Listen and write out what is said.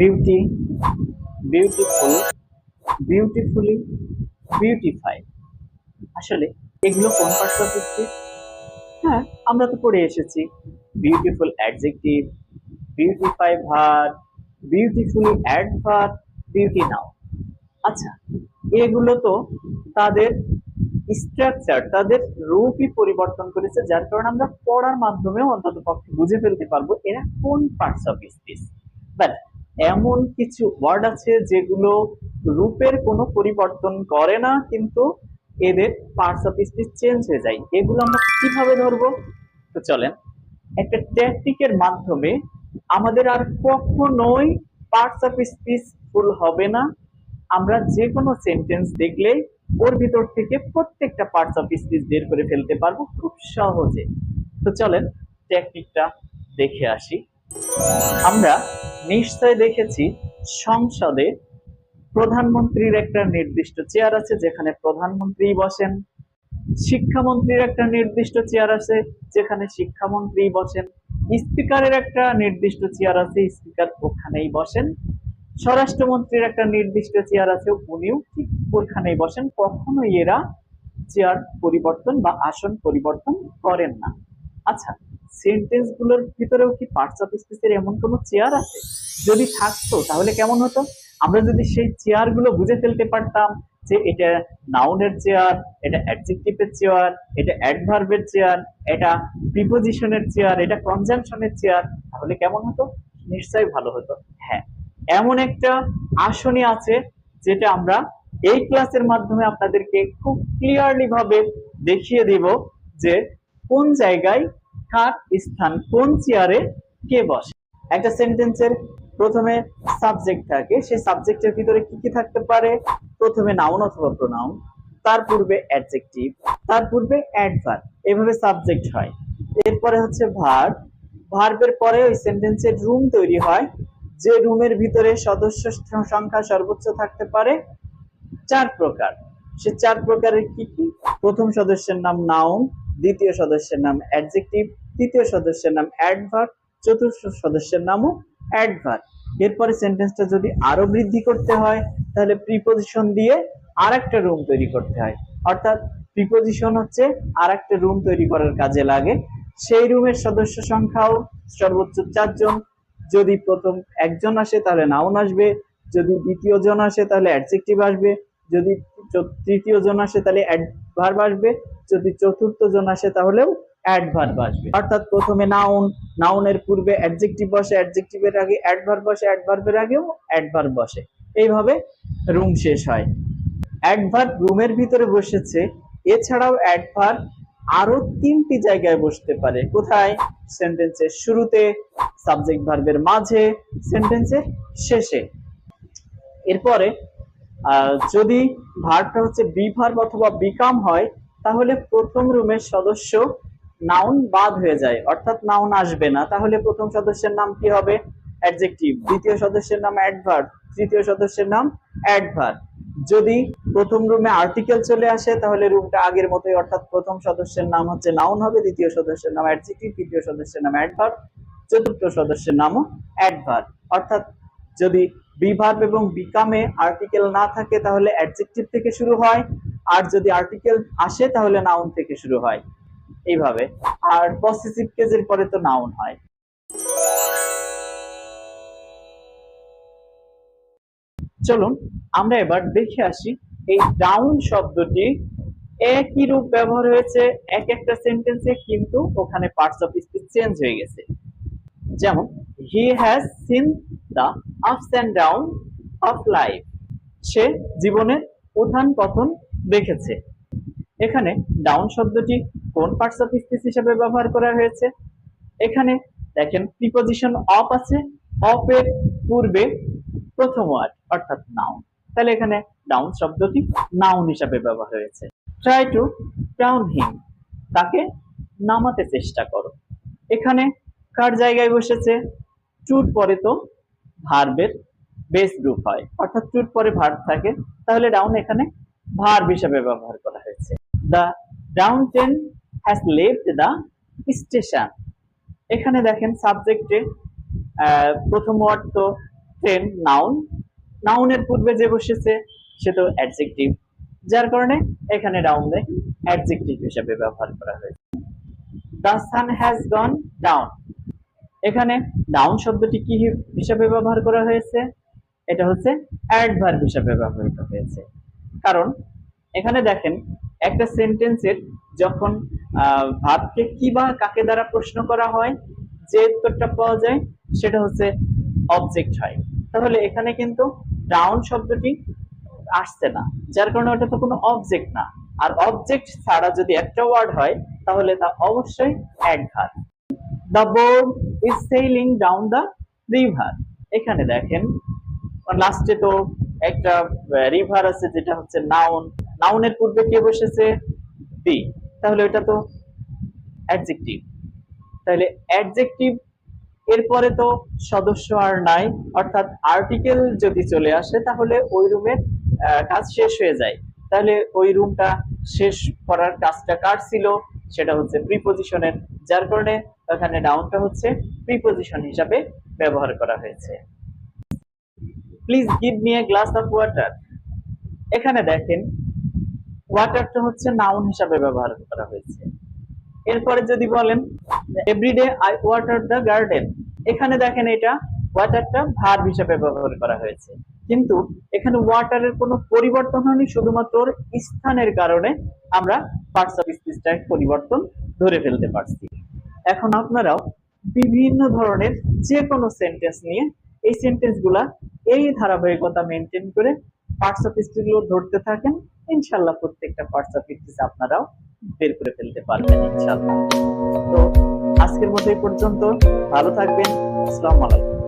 Beauty, beautiful, beautifully, beautify. আসলে এগুলো কোন পার্টস অফ স্পিচ? হ্যাঁ, আমরা তো পড়ে এসেছি। Beautiful adjective, beautify verb, beautifully adverb, beauty noun. আচ্ছা, এগুলো তো তাদের স্ট্রাকচার, তাদের রূপই পরিবর্তন করেছে, যার কারণে আমরা পড়ার মাধ্যমেও অন্তত পক্ষে বুঝে ফেলতে পারবো এরা কোন পার্টস অফ স্পিচ। বাট এমন কিছু ওয়ার্ড আছে যেগুলো রূপের কোনো পরিবর্তন করে না, কিন্তু এদের পার্টস অফ স্পিচ চেঞ্জ হয়ে যায়। এগুলো আমরা কিভাবে ধরবো? তো চলেন একটা ট্যাকটিকের মাধ্যমে আমাদের আর কখনোই পার্টস অফ স্পিচ ভুল হবে না। আমরা যে কোনো সেন্টেন্স দেখলেই ওর ভিতর থেকে প্রত্যেকটা পার্টস অফ স্পিচ বের করে ফেলতে পারবো খুব সহজে। তো চলেন টেকনিকটা দেখে আসি। আমরা নিশ্চয় দেখেছি সংসদে প্রধানমন্ত্রীর একটা নির্দিষ্ট চেয়ার আছে যেখানে প্রধানমন্ত্রী বসেন, শিক্ষামন্ত্রীর একটা নির্দিষ্ট চেয়ার আছে যেখানে শিক্ষামন্ত্রী বসেন, স্পিকারের একটা নির্দিষ্ট চেয়ার আছে, স্পিকার ওখানেই বসেন, স্বরাষ্ট্রমন্ত্রীর একটা নির্দিষ্ট চেয়ার আছে, উনিও ঠিক ওখানেই বসেন। কখনোই এরা চেয়ার পরিবর্তন বা আসন পরিবর্তন করেন না। আচ্ছা, সেন্টেন্স গুলোর ভিতরেও কি পার্টস অফ স্পিচের এমন কোনো চেয়ার আছে? যদি থাকতো তাহলে কেমন হতো? আমরা যদি সেই চেয়ার গুলো বুঝে ফেলতে পারতাম যে এটা নাউনের চেয়ার, এটা অ্যাডজেক্টিভের চেয়ার, এটা অ্যাডভার্বের চেয়ার, এটা প্রিপোজিশনের চেয়ার, এটা কনজাংশনের চেয়ার, তাহলে কেমন হতো? নিশ্চয়ই ভালো হতো। হ্যাঁ, এমন একটা আসনই আছে যেটা আমরা এই ক্লাসের মাধ্যমে আপনাদেরকে খুব ক্লিয়ারলি ভাবে দেখিয়ে দিব যে কোন জায়গায় কার স্থান, কোন চেয়ারে কে বসে। একটা সেন্টেন্সের প্রথমে সাবজেক্ট থাকে, সেই সাবজেক্টের ভিতরে কি কি থাকতে পারে? প্রথমে নাউন অথবা প্রোনাউন, তার পূর্বে অ্যাডজেক্টিভ, তার পূর্বে অ্যাডভার্ব, এভাবে সাবজেক্ট হয়। এরপরে হচ্ছে ভার্ব, ভার্বের পরে ওই সেন্টেন্সের রুম তৈরি হয়, যে রুমের ভিতরে সদস্য সংখ্যা সর্বোচ্চ থাকতে পারে 4 প্রকার। সে 4 প্রকারের কি কি? প্রথম সদস্যের নাম নাউন, দ্বিতীয় সদস্যের নাম অ্যাডজেক্টিভ, তৃতীয় সদস্যের নাম অ্যাডভার্ব, চতুর্থ সদস্যের নামও অ্যাডভার্ব। এরপরে সেন্টেন্সটা যদি আরো বৃদ্ধি করতে হয় তাহলে প্রিপোজিশন দিয়ে আরেকটা রুম তৈরি করতে হয়। অর্থাৎ প্রিপোজিশন হচ্ছে আরেকটা রুম তৈরি করার কাজে লাগে। সেই রুমের সদস্য সংখ্যাও সর্বোচ্চ 4 জন। যদি প্রথম একজন আসে তাহলে নাউন আসবে, যদি দ্বিতীয় জন আসে তাহলে অ্যাডজেক্টিভ আসবে, যদি তৃতীয় জন আসে তাহলে অ্যাডভার্ব আসবে, যদি চতুর্থ জন আসে তাহলেও অ্যাডভার্ব আসবে। অর্থাৎ প্রথমে নাউন, নাউনের পূর্বে অ্যাডজেক্টিভ বসে, অ্যাডজেক্টিভের আগে অ্যাডভার্ব বসে, অ্যাডভার্বের আগেও অ্যাডভার্ব বসে, এইভাবে রুম শেষ হয়। অ্যাডভার্ব রুমের ভিতরে বসেছে, এছাড়াও অ্যাডভার্ব আরো 3টি জায়গায় বসতে পারে। কোথায়? সেন্টেন্সের শুরুতে, সাবজেক্ট ভার্বের মাঝে, সেন্টেন্সের শেষে। এরপরে যদি ভার্বটা হচ্ছে বি ভার্ব অথবা বিকাম হয় তাহলে প্রথম রুমের সদস্য নাউন বাদ হয়ে যায়, অর্থাৎ নাউন আসবে না। তাহলে প্রথম সদস্যের নাম কি হবে? অ্যাডজেক্টিভ, দ্বিতীয় সদস্যের নাম অ্যাডভার্ব, তৃতীয় সদস্যের নাম অ্যাডভার্ব। যদি প্রথম রুমে আর্টিকেল চলে আসে তাহলে রুমটা আগের মতোই, অর্থাৎ প্রথম সদস্যের নাম হচ্ছে নাউন হবে, দ্বিতীয় সদস্যের নাম অ্যাডজেক্টিভ, তৃতীয় সদস্যের নাম অ্যাডভার্ব, চতুর্থ সদস্যের নামও অ্যাডভার্ব। অর্থাৎ যদি বি ভার্ব এবং বিকামে আর্টিকেল না থাকে তাহলে অ্যাডজেক্টিভ থেকে শুরু হয়, আর যদি আর্টিকেল আসে তাহলে নাউন থেকে শুরু হয়, এইভাবে। আর পসেসিভ কেসের পরে তো নাউন হয়। চলুন আমরা এবার দেখে আসি এই ডাউন শব্দটি একই রূপ ব্যবহার হয়েছে এক একটা সেন্টেন্সে, কিন্তু ওখানে পার্টস অফ স্পিচ চেঞ্জ হয়ে গেছে। যেমন he has seen the ups and down of life, সে জীবনের উত্থান পতন দেখেছে। এখানে ডাউন শব্দটি কোন পার্টস অফ স্পিচ হিসেবে ব্যবহার করা হয়েছে? এখানে দেখেন প্রিপোজিশন অফ আছে, অফ এর পূর্বে প্রথম ওয়ার্ড অর্থাৎ নাউন, তাহলে এখানে ডাউন শব্দটি নাউন হিসেবে ব্যবহার হয়েছে। ট্রাই টু ডাউন হিম, তাকে নামাতে চেষ্টা করো। এখানে কার জায়গায় বসেছে? টুর পরে তো ভার্বের বেস গ্রুপ হয়, অর্থাৎ টুর পরে ভার্ব থাকে, তাহলে ডাউন এখানে ভার্ব হিসেবে ব্যবহার করা হয়েছে। The down train has left the station, এখানে দেখেন সাবজেক্টে প্রথম ওয়ার্ড তো দেন নাউন, নাউনের পূর্বে যে বসেছে সে তো অ্যাডজেক্টিভ, যার কারণে এখানে ডাউন অ্যাডজেক্টিভ হিসেবে ব্যবহার করা হয়েছে। The sun has gone down, এখানে ডাউন শব্দটি কি হিসাবে ব্যবহার করা হয়েছে? এটা হচ্ছে অ্যাডভার্ব হিসাবে ব্যবহৃত হয়েছে। কারণ এখানে দেখেন একটা সেন্টেন্সের যখন ভাবকে কি বা কাকে দ্বারা প্রশ্ন করা হয়, যে উত্তরটা পাওয়া যায় সেটা হচ্ছে অবজেক্ট হয়। তাহলে এখানে কিন্তু ডাউন শব্দটি আসছে না, যার কারণে ওটা তো কোনো অবজেক্ট না। আর অবজেক্ট ছাড়া যদি একটা ওয়ার্ড হয় তাহলে তা অবশ্যই adverb. The BOT is sailing down the river, এখানে দেখেন লাস্টে তো একটা রিভার আছে যেটা হচ্ছে নাউন, নাউনের পূর্বে কে বসেছে? বি, তাহলে এটা তো অ্যাডজেক্টিভ। তাহলে অ্যাডজেক্টিভ এরপরে তো সদস্য আর নাই, অর্থাৎ আর্টিকেল যদি চলে আসে তাহলে ওই রুমের কাজ শেষ হয়ে যায়। তাহলে ওই রুমটা শেষ করার কাজটা কার ছিল? সেটা হচ্ছে প্রিপজিশনের, যার কারণে এখানে নাউনটা হচ্ছে প্রিপজিশন হিসাবে ব্যবহার করা হয়েছে। Please give me a glass of water, এখানে দেখেন ওয়াটারটা হচ্ছে নাউন হিসাবে ব্যবহার করা হয়েছে। এরপরে যদি বলেন every day I water the garden, এখানে দেখেন এটা ওয়াটারটা ভার্ব হিসাবে ব্যবহার করা হয়েছে, কিন্তু এখানে ওয়াটারের কোনো পরিবর্তন হয়নি, শুধুমাত্র স্থানের কারণে আমরা পার্টস অফ স্পিচটার পরিবর্তন ধরে ফেলতে পারছি। এখন আপনারাও বিভিন্ন ধরনের যে কোনো সেন্টেন্স নিয়ে এই সেন্টেন্স গুলা এই ধারাবাহিকতা মেনটেন করে পার্টস অফ স্পিচ গুলো ধরতে থাকেন, ইনশাল্লাহ প্রত্যেকটা পার্টস অফ স্পিচ আপনারাও বের করে ফেলতে পারবেন ইনশাল্লাহ। তো আজকের মতো এই পর্যন্ত, ভালো থাকবেন, আসসালামু আলাইকুম।